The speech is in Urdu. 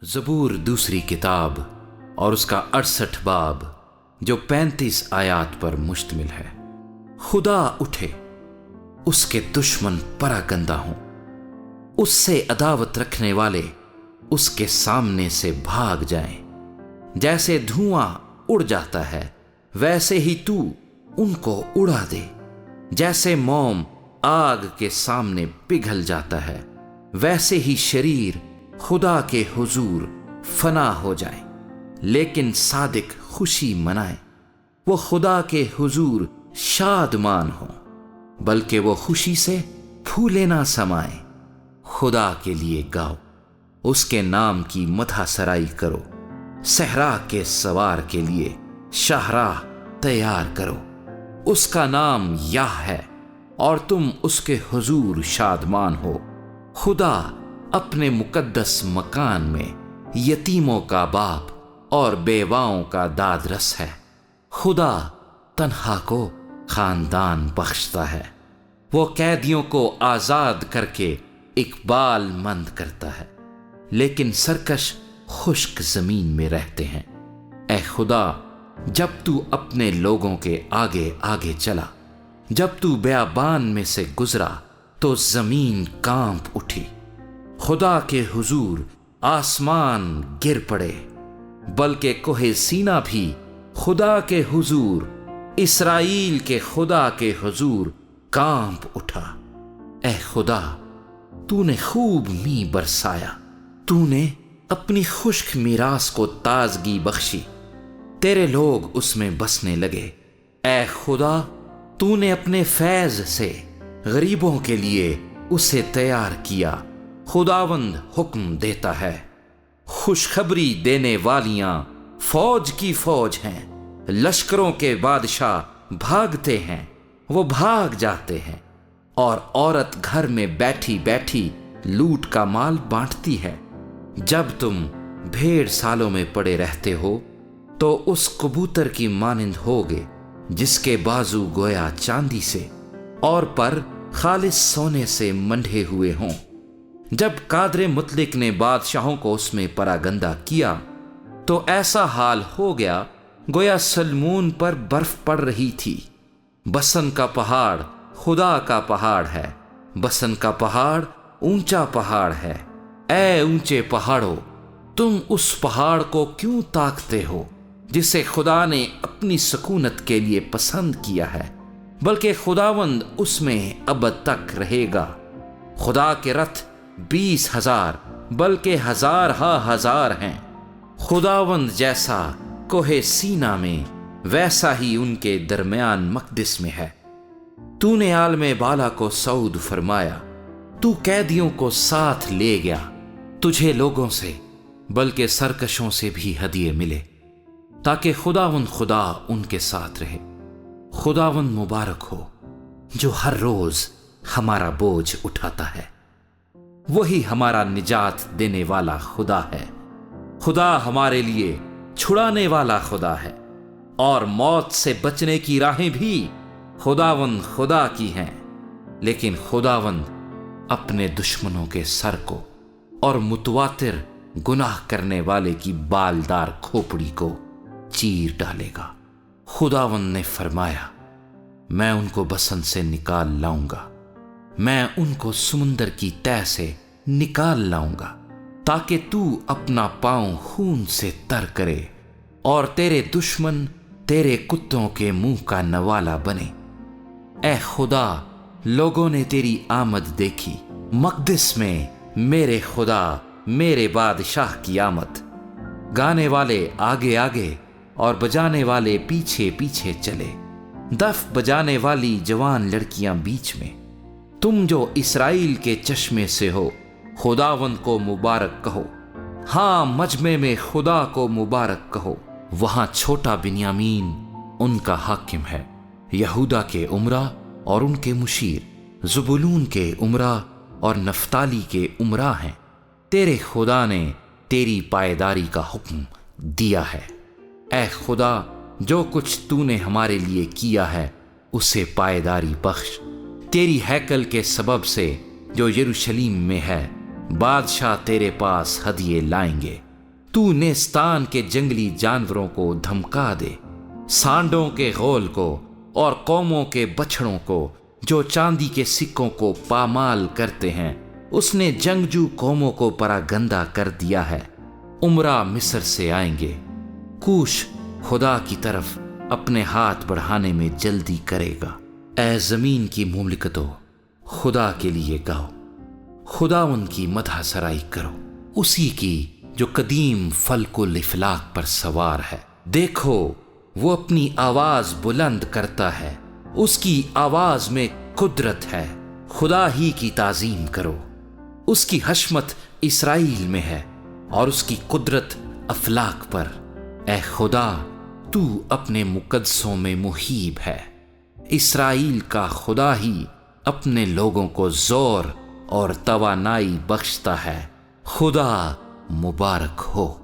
زبور دوسری کتاب اور اس کا 68 باب جو 35 آیات پر مشتمل ہے۔ خدا اٹھے، اس کے دشمن پراگندہ ہوں، اس سے عداوت رکھنے والے اس کے سامنے سے بھاگ جائیں۔ جیسے دھواں اڑ جاتا ہے ویسے ہی تو ان کو اڑا دے، جیسے موم آگ کے سامنے پگھل جاتا ہے ویسے ہی شریر خدا کے حضور فنا ہو جائیں۔ لیکن صادق خوشی منائیں، وہ خدا کے حضور شادمان ہوں، بلکہ وہ خوشی سے پھولے نہ سمائیں۔ خدا کے لیے گاؤ، اس کے نام کی مدح سرائی کرو، صحرا کے سوار کے لیے شاہراہ تیار کرو۔ اس کا نام یاہ ہے اور تم اس کے حضور شادمان ہو۔ خدا اپنے مقدس مکان میں یتیموں کا باپ اور بیواؤں کا دادرس ہے۔ خدا تنہا کو خاندان بخشتا ہے، وہ قیدیوں کو آزاد کر کے اقبال مند کرتا ہے، لیکن سرکش خشک زمین میں رہتے ہیں۔ اے خدا، جب تو اپنے لوگوں کے آگے آگے چلا، جب تو بیابان میں سے گزرا تو زمین کانپ اٹھی۔ خدا کے حضور آسمان گر پڑے، بلکہ کوہ سینا بھی خدا کے حضور، اسرائیل کے خدا کے حضور کانپ اٹھا۔ اے خدا، تو نے خوب می برسایا، تو نے اپنی خشک میراث کو تازگی بخشی، تیرے لوگ اس میں بسنے لگے۔ اے خدا، تو نے اپنے فیض سے غریبوں کے لیے اسے تیار کیا۔ خداوند حکم دیتا ہے، خوشخبری دینے والیاں فوج کی فوج ہیں، لشکروں کے بادشاہ بھاگتے ہیں، وہ بھاگ جاتے ہیں، اور عورت گھر میں بیٹھی بیٹھی لوٹ کا مال بانٹتی ہے۔ جب تم بھیڑ سالوں میں پڑے رہتے ہو تو اس کبوتر کی مانند ہوگے جس کے بازو گویا چاندی سے اور پر خالص سونے سے منڈھے ہوئے ہوں۔ جب قادر مطلق نے بادشاہوں کو اس میں پراگندہ کیا تو ایسا حال ہو گیا گویا سلمون پر برف پڑ رہی تھی۔ بسن کا پہاڑ خدا کا پہاڑ ہے، بسن کا پہاڑ اونچا پہاڑ ہے۔ اے اونچے پہاڑوں، تم اس پہاڑ کو کیوں تاکتے ہو جسے خدا نے اپنی سکونت کے لیے پسند کیا ہے؟ بلکہ خداوند اس میں ابد تک رہے گا۔ خدا کے رتھ 20,000 بلکہ ہزارہا ہزار ہیں۔ خداوند جیسا کوہ سینا میں ویسا ہی ان کے درمیان مقدس میں ہے۔ تو نے عالم بالا کو صعود فرمایا، تو قیدیوں کو ساتھ لے گیا۔ تجھے لوگوں سے بلکہ سرکشوں سے بھی ہدیے ملے، تاکہ خداوند خدا ان کے ساتھ رہے۔ خداوند مبارک ہو جو ہر روز ہمارا بوجھ اٹھاتا ہے، وہی ہمارا نجات دینے والا خدا ہے۔ خدا ہمارے لیے چھڑانے والا خدا ہے، اور موت سے بچنے کی راہیں بھی خداوند خدا کی ہیں۔ لیکن خداوند اپنے دشمنوں کے سر کو اور متواتر گناہ کرنے والے کی بالدار کھوپڑی کو چیر ڈالے گا۔ خداوند نے فرمایا، میں ان کو بسن سے نکال لاؤں گا، میں ان کو سمندر کی تہہ سے نکال لاؤں گا، تاکہ تو اپنا پاؤں خون سے تر کرے اور تیرے دشمن تیرے کتوں کے منہ کا نوالا بنے۔ اے خدا، لوگوں نے تیری آمد دیکھی، مقدس میں میرے خدا میرے بادشاہ کی آمد۔ گانے والے آگے آگے اور بجانے والے پیچھے پیچھے چلے، دف بجانے والی جوان لڑکیاں بیچ میں۔ تم جو اسرائیل کے چشمے سے ہو، خداوند کو مبارک کہو۔ ہاں، مجمع میں خدا کو مبارک کہو۔ وہاں چھوٹا بنیامین ان کا حاکم ہے، یہودا کے امرا اور ان کے مشیر، زبولون کے امرا اور نفتالی کے امرا ہیں۔ تیرے خدا نے تیری پائیداری کا حکم دیا ہے۔ اے خدا، جو کچھ تو نے ہمارے لیے کیا ہے اسے پائیداری بخش۔ تیری ہیکل کے سبب سے جو یروشلیم میں ہے، بادشاہ تیرے پاس ہدیے لائیں گے۔ تو نیستان کے جنگلی جانوروں کو دھمکا دے، سانڈوں کے غول کو اور قوموں کے بچھڑوں کو جو چاندی کے سکوں کو پامال کرتے ہیں۔ اس نے جنگجو قوموں کو پراگندہ کر دیا ہے۔ عمرہ مصر سے آئیں گے، کوش خدا کی طرف اپنے ہاتھ بڑھانے میں جلدی کرے گا۔ اے زمین کی مملکتوں، خدا کے لیے گاؤ، خدا ان کی مدح سرائی کرو، اسی کی جو قدیم فلک الافلاک پر سوار ہے۔ دیکھو وہ اپنی آواز بلند کرتا ہے، اس کی آواز میں قدرت ہے۔ خدا ہی کی تعظیم کرو، اس کی حشمت اسرائیل میں ہے اور اس کی قدرت افلاک پر۔ اے خدا، تو اپنے مقدسوں میں محیب ہے۔ اسرائیل کا خدا ہی اپنے لوگوں کو زور اور توانائی بخشتا ہے۔ خدا مبارک ہو۔